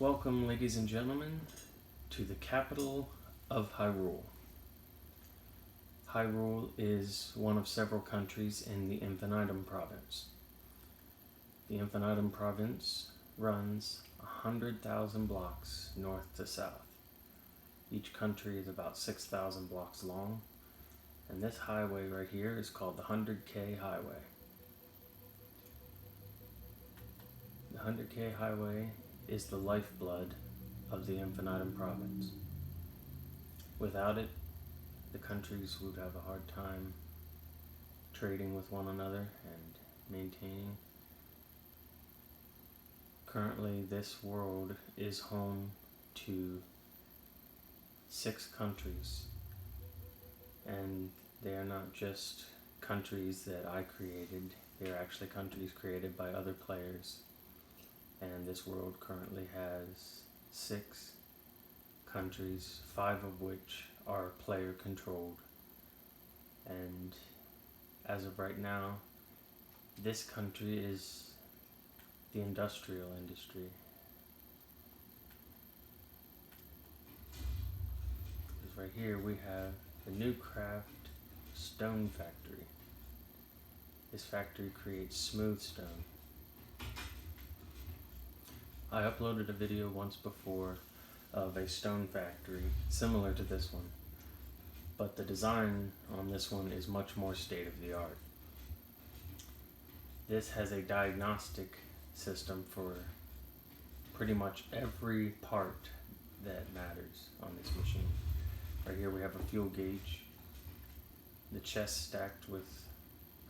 Welcome, ladies and gentlemen, to the capital of Hyrule. Hyrule is one of several countries in the Infinitum province. The Infinitum province runs 100,000 blocks north to south. Each country is about 6,000 blocks long, and this highway right here is called the 100K Highway. The 100K Highway is the lifeblood of the Infinitum province. Without it, the countries would have a hard time trading with one another and maintaining. Currently, this world is home to 6 countries, and they are not just countries that I created, they are actually countries created by other players. And this world currently has 6 countries, 5 of which are player controlled. And as of right now, this country is the industrial industry. Because right here we have the New Craft Stone Factory. This factory creates smooth stone. I uploaded a video once before of a stone factory similar to this one, but the design on this one is much more state of the art. This has a diagnostic system for pretty much every part that matters on this machine. Right here we have a fuel gauge, the chest stacked with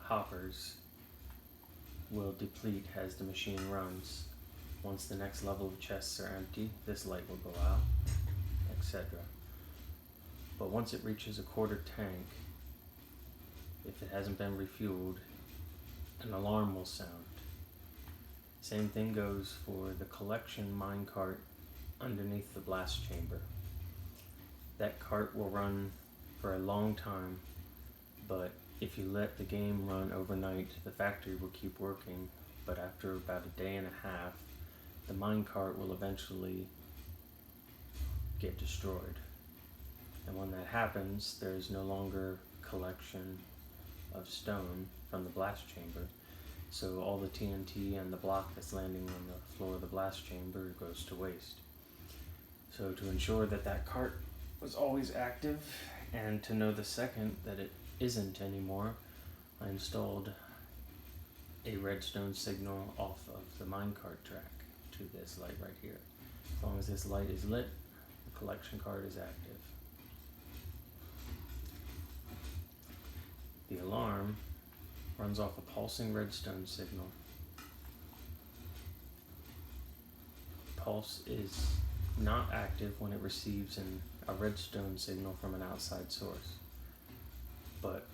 hoppers will deplete as the machine runs. Once the next level of chests are empty, this light will go out, etc. But once it reaches a quarter tank, if it hasn't been refueled, an alarm will sound. Same thing goes for the collection minecart underneath the blast chamber. That cart will run for a long time, but if you let the game run overnight, the factory will keep working, but after about a day and a half, the minecart will eventually get destroyed. And when that happens, there is no longer collection of stone from the blast chamber. So all the TNT and the block that's landing on the floor of the blast chamber goes to waste. So to ensure that that cart was always active, and to know the second that it isn't anymore, I installed a redstone signal off of the minecart track to this light right here. As long as this light is lit, the collection card is active. The alarm runs off a pulsing redstone signal. Pulse is not active when it receives a redstone signal from an outside source. But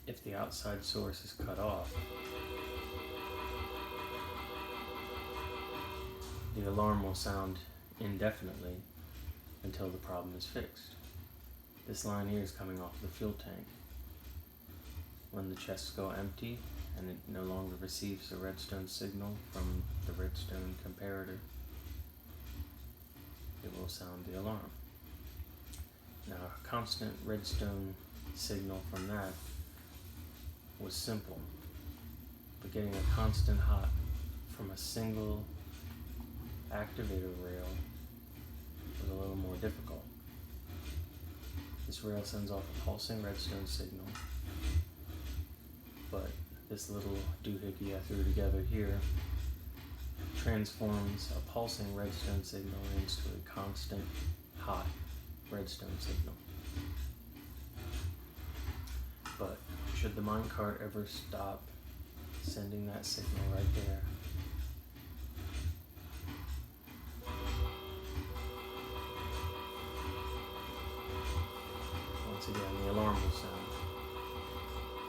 if the outside source is cut off, the alarm will sound indefinitely until the problem is fixed. This line here is coming off the fuel tank. When the chests go empty and it no longer receives the redstone signal from the redstone comparator, it will sound the alarm. Now, a constant redstone signal from that was simple, but getting a constant hot from a single activator rail was a little more difficult. This rail sends off a pulsing redstone signal, but this little doohickey I threw together here transforms a pulsing redstone signal into a constant hot redstone signal. But should the minecart ever stop sending that signal right there, once again the alarm will sound.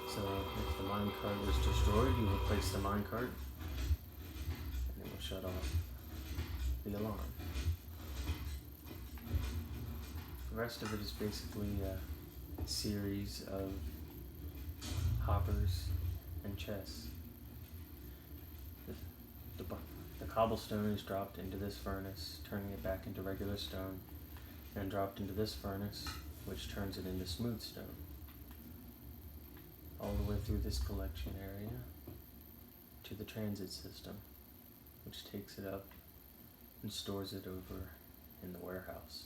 So if the minecart was destroyed, you replace the minecart and it will shut off the alarm. The rest of it is basically a series of hoppers and chests. The cobblestone is dropped into this furnace, turning it back into regular stone, and dropped into this furnace, which turns it into smooth stone. All the way through this collection area to the transit system, which takes it up and stores it over in the warehouse.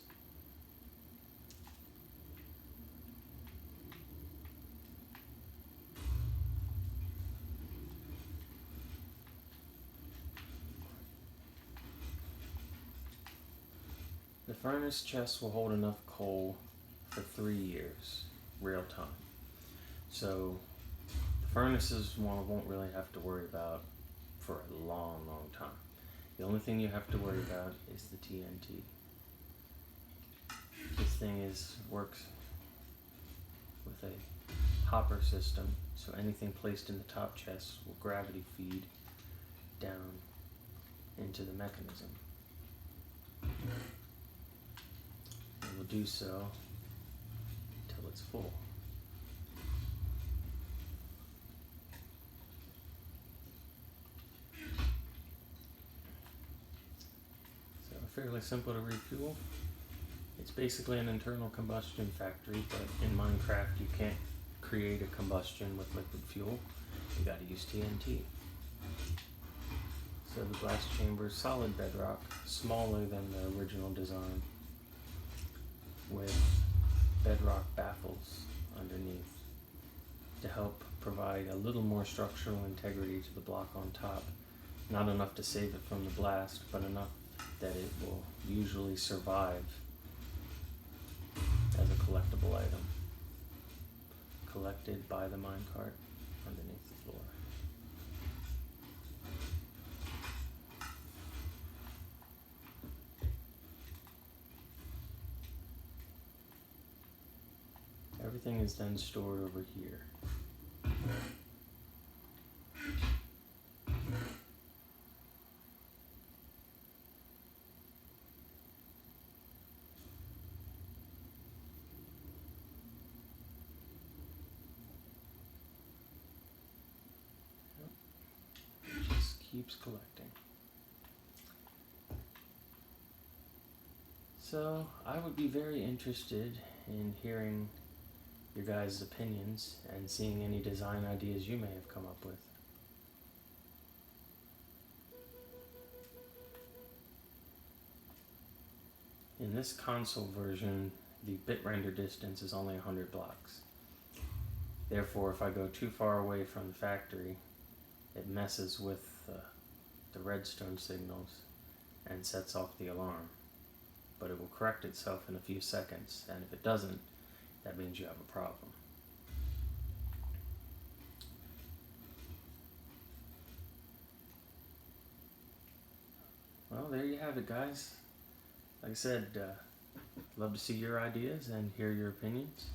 The furnace chest will hold enough coal for 3 years, real time. So the furnaces one won't really have to worry about for a long, long time. The only thing you have to worry about is the TNT. This thing works with a hopper system, so anything placed in the top chest will gravity feed down into the mechanism. It will do so until it's full. So fairly simple to refuel. It's basically an internal combustion factory, but in Minecraft you can't create a combustion with liquid fuel. You gotta use TNT. So the blast chamber is solid bedrock, smaller than the original design, with bedrock baffles underneath to help provide a little more structural integrity to the block on top. Not enough to save it from the blast, but enough that it will usually survive as a collectible item, collected by the minecart underneath the floor. Everything is then stored over here. Just keeps collecting. So I would be very interested in hearing your guys' opinions and seeing any design ideas you may have come up with. In this console version, the bit render distance is only 100 blocks. Therefore, if I go too far away from the factory, it messes with the redstone signals and sets off the alarm. But it will correct itself in a few seconds, and if it doesn't, that means you have a problem. Well, there you have it, guys. Like I said, love to see your ideas and hear your opinions.